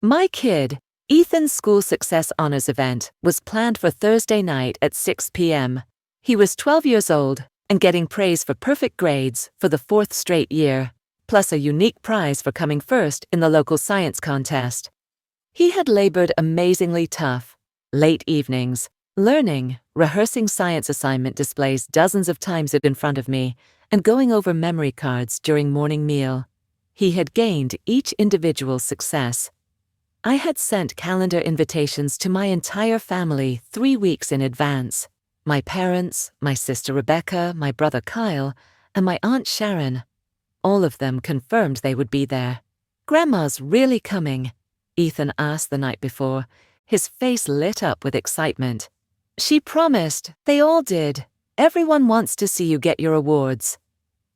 My kid, Ethan's school success honors event was planned for Thursday night at 6 p.m. He was 12 years old and getting praise for perfect grades for the fourth straight year, plus a unique prize for coming first in the local science contest. He had labored amazingly tough, late evenings, learning, rehearsing science assignment displays dozens of times in front of me, and going over memory cards during morning meal. He had gained each individual success. I had sent calendar invitations to my entire family 3 weeks in advance. My parents, my sister Rebecca, my brother Kyle, and my Aunt Sharon. All of them confirmed they would be there. "Grandma's really coming?" Ethan asked the night before, his face lit up with excitement. "She promised. They all did. Everyone wants to see you get your awards."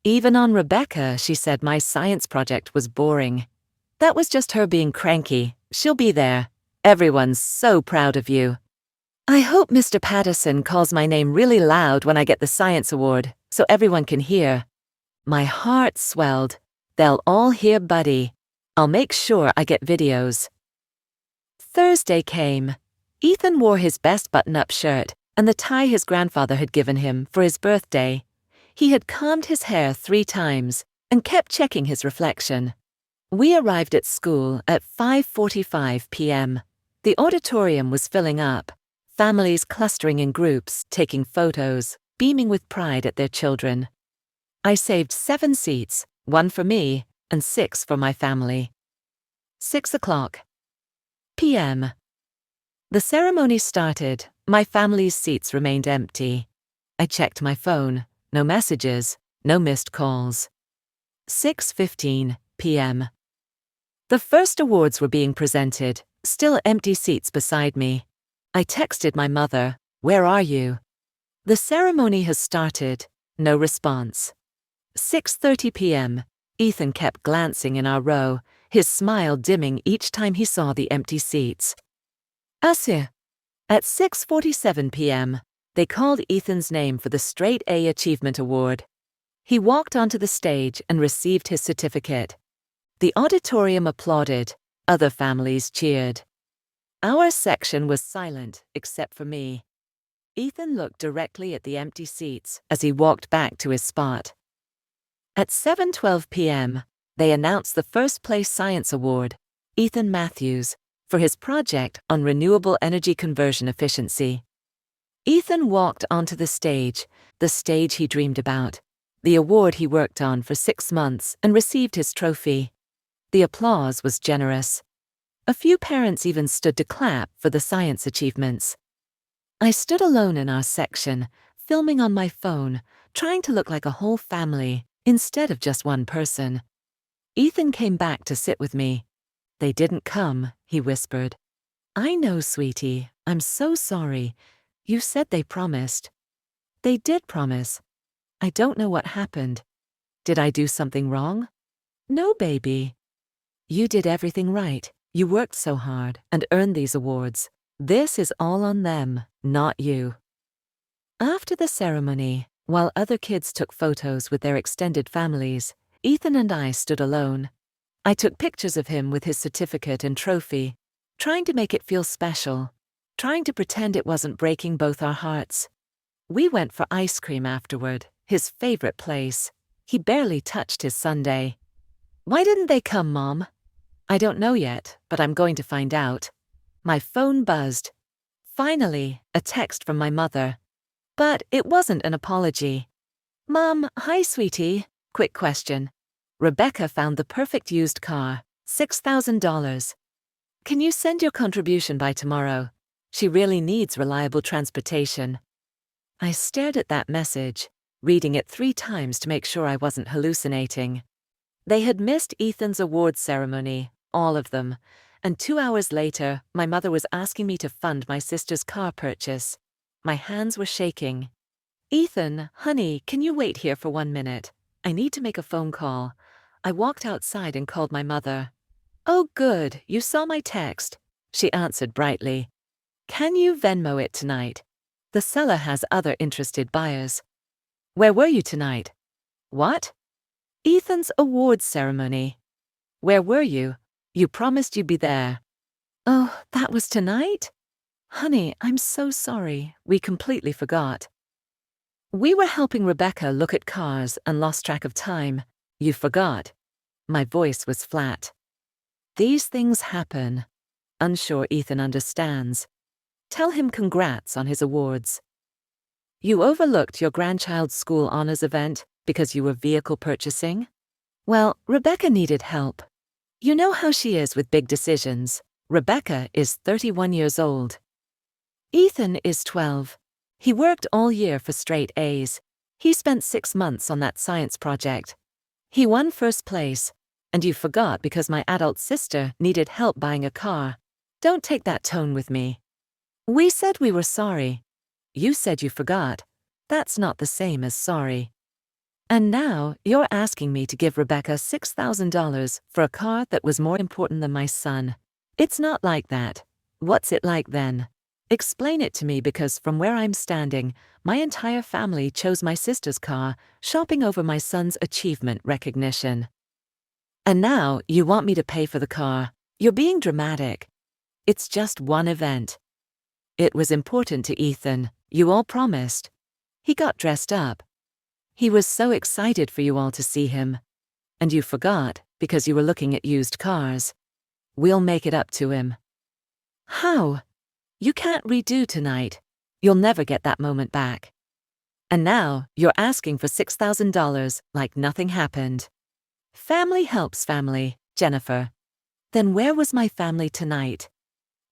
Even on Rebecca, she said my science project was boring. "That was just her being cranky. She'll be there. Everyone's so proud of you." "I hope Mr. Patterson calls my name really loud when I get the science award, so everyone can hear." My heart swelled. They'll all hear Buddy. I'll make sure I get videos. Thursday came. Ethan wore his best button-up shirt and the tie his grandfather had given him for his birthday. He had combed his hair 3 times and kept checking his reflection. We arrived at school at 5:45 p.m. The auditorium was filling up, families clustering in groups, taking photos, beaming with pride at their children. I saved 7 seats, 1 for me and 6 for my family. 6:00 p.m. The ceremony started. My family's seats remained empty. I checked my phone. No messages, no missed calls. 6:15 p.m. The first awards were being presented, still empty seats beside me. I texted my mother, "Where are you?" "The ceremony has started." No response. 6:30 p.m. Ethan kept glancing in our row, his smile dimming each time he saw the empty seats. Asir. At 6:47 p.m., they called Ethan's name for the Straight A Achievement Award. He walked onto the stage and received his certificate. The auditorium applauded. Other families cheered. Our section was silent, except for me. Ethan looked directly at the empty seats as he walked back to his spot. At 7:12 p.m., they announced the first place science award, Ethan Matthews, for his project on renewable energy conversion efficiency. Ethan walked onto the stage he dreamed about, the award he worked on for 6 months, and received his trophy. The applause was generous. A few parents even stood to clap for the science achievements. I stood alone in our section, filming on my phone, trying to look like a whole family instead of just one person. Ethan came back to sit with me. "They didn't come," he whispered. "I know, sweetie. I'm so sorry. You said they promised." "They did promise. I don't know what happened. Did I do something wrong?" "No, baby. You did everything right. You worked so hard and earned these awards. This is all on them, not you." After the ceremony, while other kids took photos with their extended families, Ethan and I stood alone. I took pictures of him with his certificate and trophy, trying to make it feel special, trying to pretend it wasn't breaking both our hearts. We went for ice cream afterward, his favorite place. He barely touched his sundae. "Why didn't they come, Mom?" "I don't know yet, but I'm going to find out." My phone buzzed. Finally, a text from my mother. But it wasn't an apology. "Mom, hi, sweetie. Quick question. Rebecca found the perfect used car, $6,000. Can you send your contribution by tomorrow? She really needs reliable transportation." I stared at that message, reading it 3 times to make sure I wasn't hallucinating. They had missed Ethan's awards ceremony, all of them, and 2 hours later, my mother was asking me to fund my sister's car purchase. My hands were shaking. "Ethan, honey, can you wait here for 1 minute? I need to make a phone call." I walked outside and called my mother. "Oh, good, you saw my text," she answered brightly. "Can you Venmo it tonight? The seller has other interested buyers." "Where were you tonight?" "What?" "Ethan's awards ceremony." "Where were you? You promised you'd be there." Oh, that was tonight? Honey, I'm so sorry. We completely forgot. We were helping Rebecca look at cars and lost track of time. You forgot. My voice was flat. These things happen. Unsure Ethan understands. Tell him congrats on his awards. You overlooked your grandchild's school honors event because you were vehicle purchasing? Well, Rebecca needed help. You know how she is with big decisions. Rebecca is 31 years old. Ethan is 12. He worked all year for straight A's. He spent 6 months on that science project. He won first place, and you forgot because my adult sister needed help buying a car. Don't take that tone with me. We said we were sorry. You said you forgot. That's not the same as sorry. And now you're asking me to give Rebecca $6,000 for a car that was more important than my son. It's not like that. What's it like then? Explain it to me, because from where I'm standing, my entire family chose my sister's car, shopping over my son's achievement recognition. And now you want me to pay for the car. You're being dramatic. It's just one event. It was important to Ethan. You all promised. He got dressed up. He was so excited for you all to see him. And you forgot because you were looking at used cars. We'll make it up to him. How? You can't redo tonight. You'll never get that moment back. And now you're asking for $6,000 like nothing happened. Family helps family, Jennifer. Then where was my family tonight?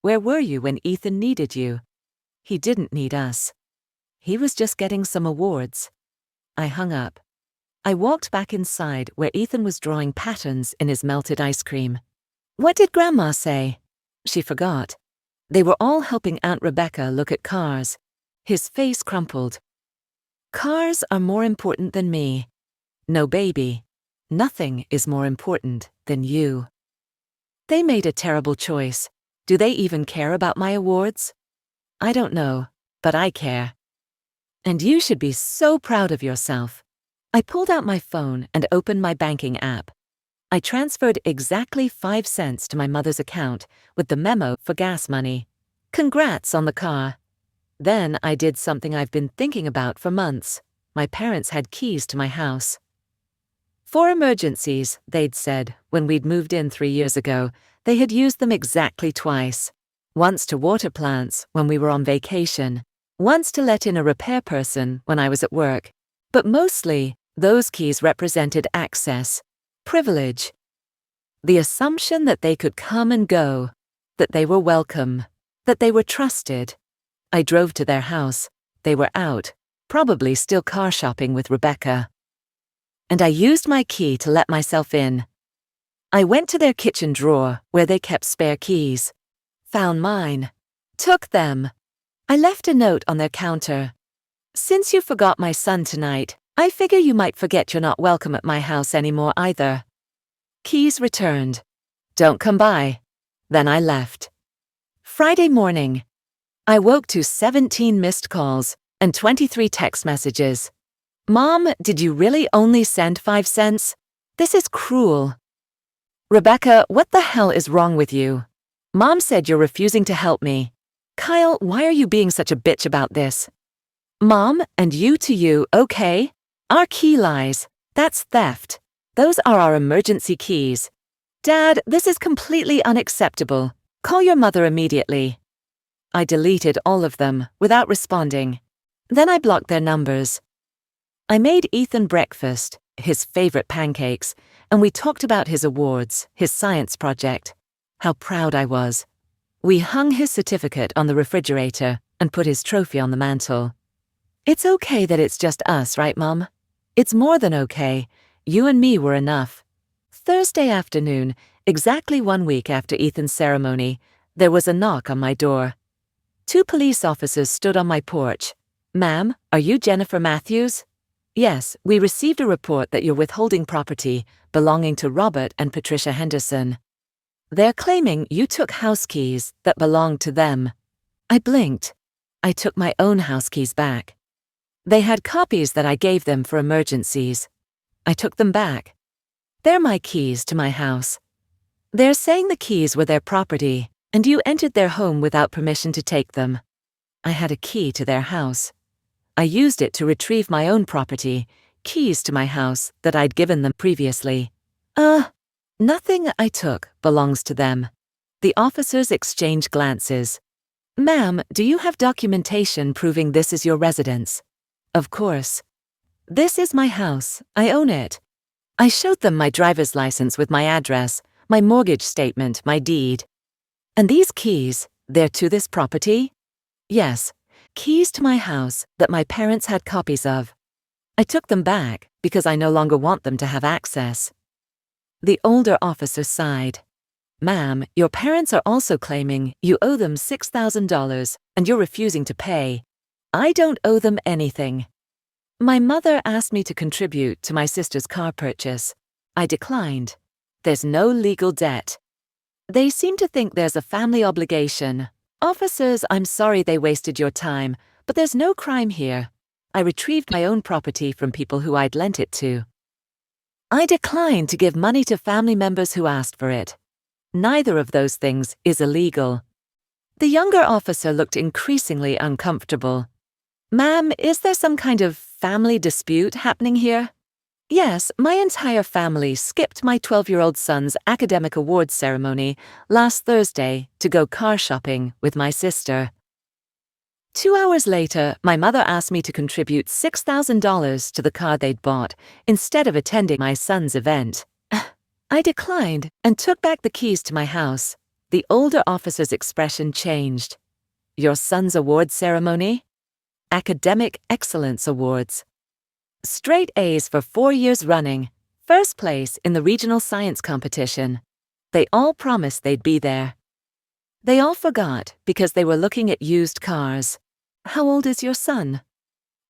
Where were you when Ethan needed you? He didn't need us. He was just getting some awards. I hung up. I walked back inside where Ethan was drawing patterns in his melted ice cream. What did Grandma say? She forgot. They were all helping Aunt Rebecca look at cars. His face crumpled. Cars are more important than me. No, baby. Nothing is more important than you. They made a terrible choice. Do they even care about my awards? I don't know, but I care. And you should be so proud of yourself. I pulled out my phone and opened my banking app. I transferred exactly 5 cents to my mother's account with the memo for gas money. Congrats on the car. Then I did something I've been thinking about for months. My parents had keys to my house. For emergencies, they'd said, when we'd moved in 3 years ago. They had used them exactly twice. Once to water plants when we were on vacation. Once to let in a repair person when I was at work. But mostly, those keys represented access, privilege. The assumption that they could come and go, that they were welcome, that they were trusted. I drove to their house. They were out, probably still car shopping with Rebecca. And I used my key to let myself in. I went to their kitchen drawer where they kept spare keys. Found mine. Took them. I left a note on their counter. Since you forgot my son tonight, I figure you might forget you're not welcome at my house anymore either. Keys returned. Don't come by. Then I left. Friday morning. I woke to 17 missed calls and 23 text messages. Mom, did you really only send 5 cents? This is cruel. Rebecca, what the hell is wrong with you? Mom said you're refusing to help me. Kyle, why are you being such a bitch about this? Mom, and you to you, okay? Our key lies. That's theft. Those are our emergency keys. Dad, this is completely unacceptable. Call your mother immediately. I deleted all of them without responding. Then I blocked their numbers. I made Ethan breakfast, his favorite pancakes, and we talked about his awards, his science project. How proud I was. We hung his certificate on the refrigerator and put his trophy on the mantel. It's okay that it's just us, right, Mom? It's more than okay. You and me were enough. Thursday afternoon, exactly 1 week after Ethan's ceremony, there was a knock on my door. 2 police officers stood on my porch. Ma'am, are you Jennifer Matthews? Yes, we received a report that you're withholding property belonging to Robert and Patricia Henderson. They're claiming you took house keys that belonged to them. I blinked. I took my own house keys back. They had copies that I gave them for emergencies. I took them back. They're my keys to my house. They're saying the keys were their property, And you entered their home without permission to take them. I had a key to their house. I used it to retrieve my own property, keys to my house that I'd given them previously. Nothing I took belongs to them. The officers exchanged glances. Ma'am, do you have documentation proving this is your residence? Of course. This is my house. I own it. I showed them my driver's license with my address, my mortgage statement, my deed. And these keys, they're to this property? Yes, keys to my house that my parents had copies of. I took them back because I no longer want them to have access. The older officer sighed. Ma'am, your parents are also claiming you owe them $6,000 and you're refusing to pay. I don't owe them anything. My mother asked me to contribute to my sister's car purchase. I declined. There's no legal debt. They seem to think there's a family obligation. Officers, I'm sorry they wasted your time, but there's no crime here. I retrieved my own property from people who I'd lent it to. I declined to give money to family members who asked for it. Neither of those things is illegal. The younger officer looked increasingly uncomfortable. Ma'am, is there some kind of family dispute happening here? Yes, my entire family skipped my 12-year-old son's academic awards ceremony last Thursday to go car shopping with my sister. 2 hours later, my mother asked me to contribute $6,000 to the car they'd bought instead of attending my son's event. I declined and took back the keys to my house. The older officer's expression changed. Your son's award ceremony? Academic Excellence Awards. Straight A's for 4 years running. First place in the regional science competition. They all promised they'd be there. They all forgot because they were looking at used cars. How old is your son?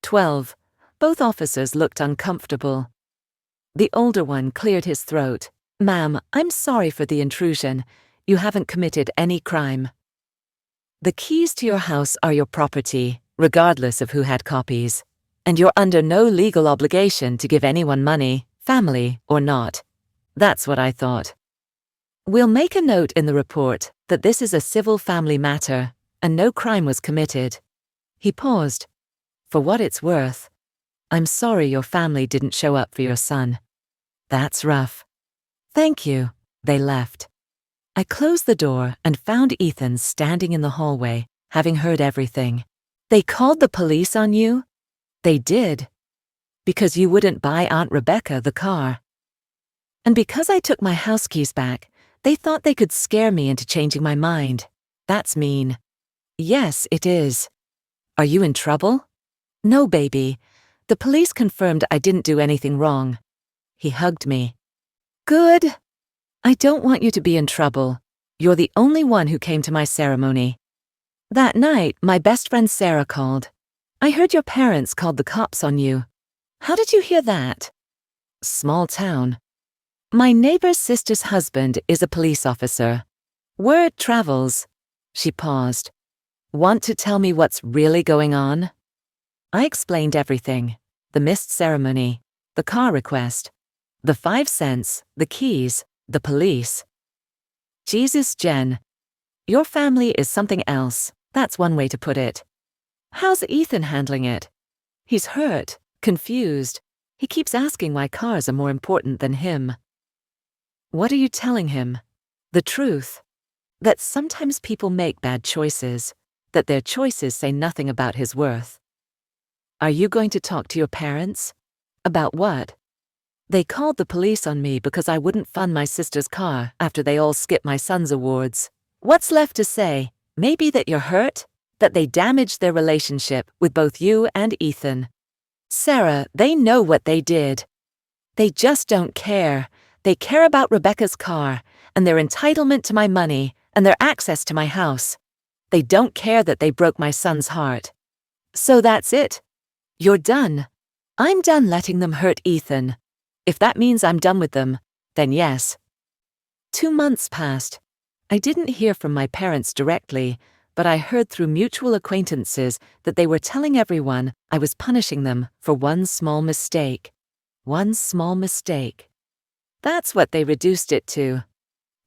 12. Both officers looked uncomfortable. The older one cleared his throat. Ma'am, I'm sorry for the intrusion. You haven't committed any crime. The keys to your house are your property, regardless of who had copies. And you're under no legal obligation to give anyone money, family or not. That's what I thought. We'll make a note in the report that this is a civil family matter and no crime was committed. He paused. For what it's worth, I'm sorry your family didn't show up for your son. That's rough. Thank you. They left. I closed the door and found Ethan standing in the hallway, having heard everything. They called the police on you? They did. Because you wouldn't buy Aunt Rebecca the car. And because I took my house keys back, they thought they could scare me into changing my mind. That's mean. Yes, it is. Are you in trouble? No, baby. The police confirmed I didn't do anything wrong. He hugged me. Good. I don't want you to be in trouble. You're the only one who came to my ceremony. That night, my best friend Sarah called. I heard your parents called the cops on you. How did you hear that? Small town. My neighbor's sister's husband is a police officer. Word travels. She paused. Want to tell me what's really going on? I explained everything. The missed ceremony, the car request, the 5 cents, the keys, the police. Jesus, Jen. Your family is something else. That's one way to put it. How's Ethan handling it? He's hurt, confused. He keeps asking why cars are more important than him. What are you telling him? The truth. That sometimes people make bad choices, that their choices say nothing about his worth. Are you going to talk to your parents? About what? They called the police on me because I wouldn't fund my sister's car after they all skipped my son's awards. What's left to say? Maybe that you're hurt? That they damaged their relationship with both you and Ethan. Sarah, they know what they did. They just don't care. They care about Rebecca's car, and their entitlement to my money, and their access to my house. They don't care that they broke my son's heart. So that's it. You're done. I'm done letting them hurt Ethan. If that means I'm done with them, then yes. 2 months passed. I didn't hear from my parents directly, but I heard through mutual acquaintances that they were telling everyone I was punishing them for one small mistake. One small mistake. That's what they reduced it to.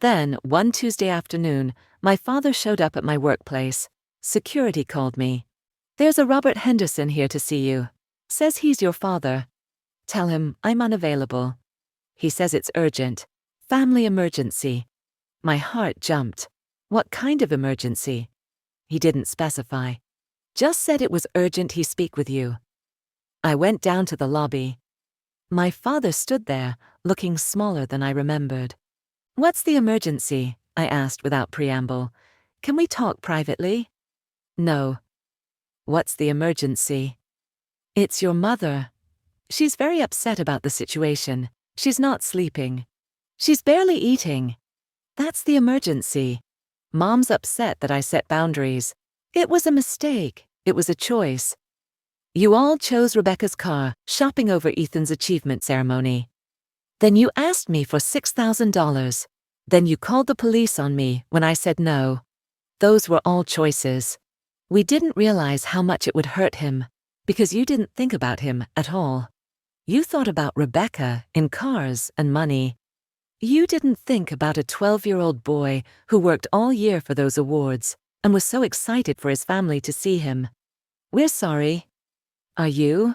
Then, one Tuesday afternoon, My father showed up at my workplace. Security called me. There's a Robert Henderson here to see you. Says he's your father. Tell him I'm unavailable. He says it's urgent. Family emergency. My heart jumped. What kind of emergency? He didn't specify. Just said it was urgent he speak with you. I went down to the lobby. My father stood there, looking smaller than I remembered. What's the emergency? I asked without preamble. Can we talk privately? No. What's the emergency? It's your mother. She's very upset about the situation. She's not sleeping. She's barely eating. That's the emergency. Mom's upset that I set boundaries. It was a mistake. It was a choice. You all chose Rebecca's car, shopping over Ethan's achievement ceremony. Then you asked me for $6,000. Then you called the police on me when I said no. Those were all choices. We didn't realize how much it would hurt him, because you didn't think about him at all. You thought about Rebecca in cars and money. You didn't think about a 12-year-old boy who worked all year for those awards and was so excited for his family to see him. We're sorry. Are you?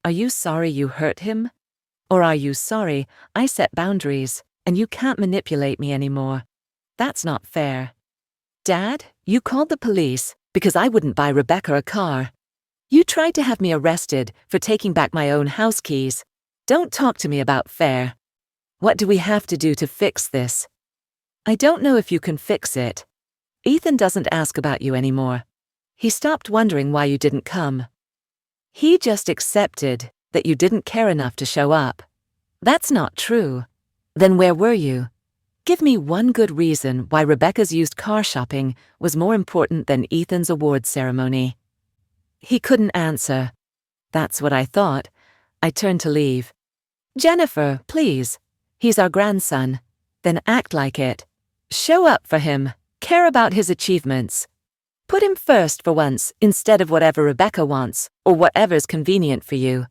Are you sorry you hurt him? Or are you sorry I set boundaries and you can't manipulate me anymore? That's not fair. Dad, you called the police because I wouldn't buy Rebecca a car. You tried to have me arrested for taking back my own house keys. Don't talk to me about fair. What do we have to do to fix this? I don't know if you can fix it. Ethan doesn't ask about you anymore. He stopped wondering why you didn't come. He just accepted that you didn't care enough to show up. That's not true. Then where were you? Give me one good reason why Rebecca's used car shopping was more important than Ethan's awards ceremony. He couldn't answer. That's what I thought. I turned to leave. Jennifer, please. He's our grandson. Then act like it. Show up for him. Care about his achievements. Put him first for once instead of whatever Rebecca wants or whatever's convenient for you.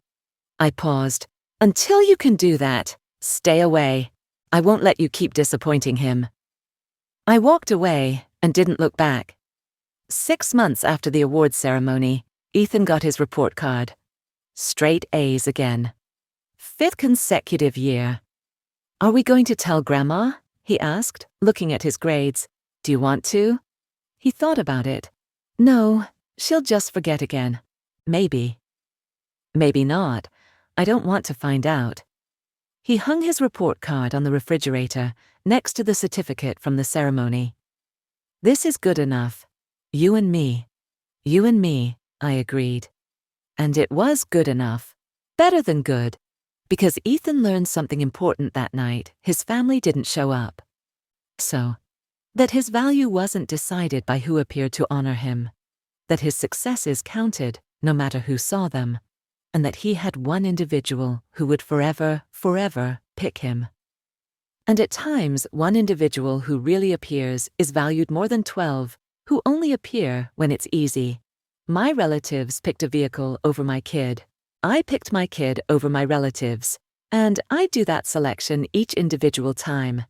I paused. Until you can do that, stay away. I won't let you keep disappointing him. I walked away and didn't look back. 6 months after the awards ceremony, Ethan got his report card. Straight A's again. 5th consecutive year. Are we going to tell Grandma? He asked, looking at his grades. Do you want to? He thought about it. No, she'll just forget again. Maybe. Maybe not. I don't want to find out. He hung his report card on the refrigerator next to the certificate from the ceremony. This is good enough. You and me. You and me, I agreed. And it was good enough. Better than good. Because Ethan learned something important that night. His family didn't show up. So, that his value wasn't decided by who appeared to honor him. That his successes counted, no matter who saw them. And that he had one individual who would forever, forever pick him. And at times, one individual who really appears is valued more than 12, who only appear when it's easy. My relatives picked a vehicle over my kid. I picked my kid over my relatives. And I do that selection each individual time.